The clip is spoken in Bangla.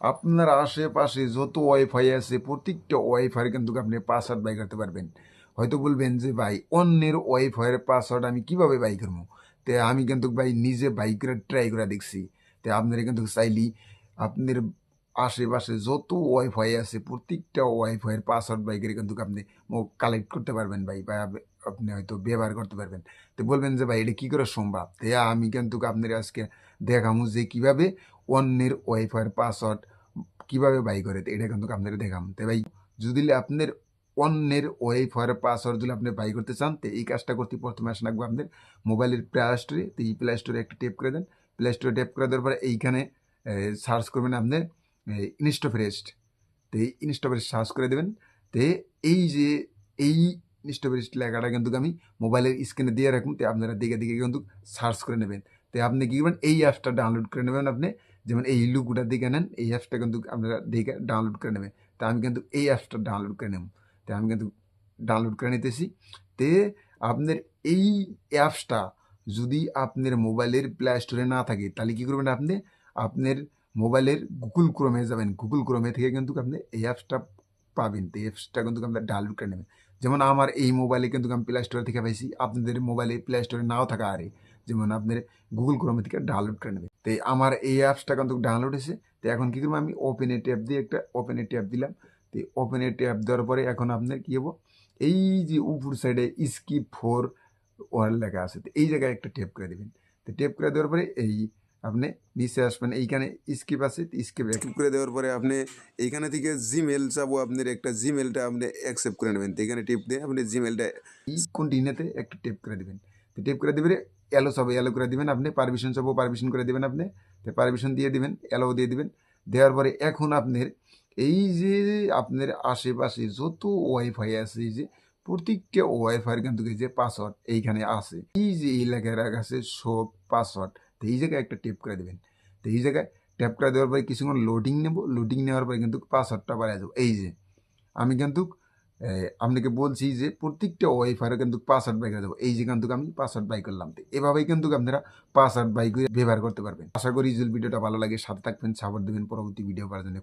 আপনার আশেপাশে যত ওয়াইফাই আছে প্রত্যেকটা ওয়াইফাই কিন্তু আপনি পাসওয়ার্ড বাই করতে পারবেন। হয়তো বলবেন যে ভাই অন্যের ওয়াইফাইয়ের পাসওয়ার্ড আমি কিভাবে বাই করবো? তে আমি কিন্তু ভাই নিজে বাই করে ট্রাই করে দেখছি। তে আপনারা কিন্তু চাইলি আপনার আশেপাশে যত ওয়াইফাই আছে প্রত্যেকটা ওয়াইফাইয়ের পাসওয়ার্ড বাই করে কিন্তু আপনি কালেক্ট করতে পারবেন ভাই, বা আপনি হয়তো ব্যবহার করতে পারবেন। তো বলবেন যে ভাই এটা কি করে সম্ভব? তে আমি কিন্তু আপনার আজকে দেখামু যে কিভাবে অন্যের ওয়াইফাইয়ের পাসওয়ার্ড কিভাবে বাই করে, তো এটা কিন্তু আপনারা দেখাম। তো ভাই যদি আপনার অন্যের ওয়াইফাইয়ের পাসওয়ার্ড যদি আপনি বাই করতে চান, তো এই কাজটা করতে প্রথমে আসা লাগবে আপনার মোবাইলের প্লে স্টোরে। তো এই প্লে স্টোরে একটা টেপ করে দেন। প্লে স্টোরে টেপ করে দেওয়ার পরে এইখানে সার্চ করবেন আপনার ইনস্টাফ্রেস্ট। তো এই ইনস্টাফ্রেস্ট সার্চ করে দেবেন। তো এই যে এই ইনস্টাফ্রেস্ট লেখাটা কিন্তু আমি মোবাইলের স্ক্রিনে দিয়ে রাখুন, তো আপনারা দেখে দেখে কিন্তু সার্চ করে নেবেন। তো আপনি কি করবেন, এই অ্যাপসটা ডাউনলোড করে নেবেন। আপনি যেমন এই লুকুটা দেখে নেন, এই অ্যাপসটা কিন্তু আপনারা দেখে ডাউনলোড করে নেবেন। তো আমি কিন্তু এই অ্যাপসটা ডাউনলোড করে নেব। তো আমি কিন্তু ডাউনলোড করে নিতেছি। তে আপনার এই অ্যাপসটা যদি আপনার মোবাইলের প্লে স্টোরে না থাকে, তাহলে কী করবেন আপনি, আপনার মোবাইলের গুগল ক্রোমে যাবেন। গুগল ক্রোমে থেকে কিন্তু আপনি এই অ্যাপসটা পাবেন। তো এই অ্যাপসটা কিন্তু আপনার ডাউনলোড করে নেবেন। যেমন আমার এই মোবাইলে কিন্তু আমি প্লে স্টোর থেকে পাইছি, আপনাদের মোবাইলে প্লে স্টোরে নাও থাকা আরে, যেমন আপনার গুগল ক্রোমে থেকে ডাউনলোড করে নেবেন। তো আমার এই অ্যাপসটা কিন্তু ডাউনলোড হয়েছে। তো এখন কী করবো, আমি ওপেন এ ট্যাপ দিয়ে একটা ওপেন এ ট্যাপ দিলাম। তো ওপেন এ ট্যাপ দেওয়ার পরে এখন আপনার কী হবো, এই যে উপর সাইডে স্কিপ ফোর ওয়ার লেখা আছে, তো এই জায়গায় একটা ট্যাপ করে দেবেন। তো ট্যাপ করে দেওয়ার পরে এই আপনি নিচে আসবেন, এইখানে স্কিপ আছে, স্কিপ করে দেওয়ার পরে আপনি এইখানে থেকে জিমেল যাবো, আপনার একটা জিমেলটা আপনি অ্যাকসেপ্ট করে নেবেন। তো এখানে টিপ দিয়ে আপনি জিমেলটা এই কন্টিনিউতে একটা টেপ করে দেবেন। তো টেপ করে দেবে, এলো সব এলো করে দিবেন। আপনি পারমিশন সব পারমিশন করে দেবেন। আপনি তো পারমিশন দিয়ে দিবেন, এলো দিয়ে দিবেন। দেওয়ার পরে এখন আপনার এই যে আপনার আশেপাশে যত ওয়াইফাই আছে, এই যে প্রত্যেকটা ওয়াইফাইয়ের কিন্তু এই যে পাসওয়ার্ড এইখানে আছে, এই যে এই লেখায় রাখা আছে সব পাসওয়ার্ড। তো এই জায়গায় একটা টেপ করে দেবেন। তো এই জায়গায় ট্যাপ করে দেওয়ার পরে কিছুক্ষণ লোডিং নেব। লোডিং নেওয়ার পরে কিন্তু পাসওয়ার্ডটা বাড়ায় যাবো। এই যে আমি কিন্তু আপনাকে বলছি যে প্রত্যেকটা ওয়াইফাইয়ের কিন্তু পাসওয়ার্ড বাই করে দেবো। এই যে কিন্তু আমি পাসওয়ার্ড বাই করলাম। তো এভাবেই কিন্তু আপনারা পাসওয়ার্ড বাই করে ব্যবহার করতে পারবেন। আশা করি যদি ভিডিওটা ভালো লাগে সাথে থাকবেন, সাপোর্ট দেবেন পরবর্তী ভিডিও পাওয়ার জন্য।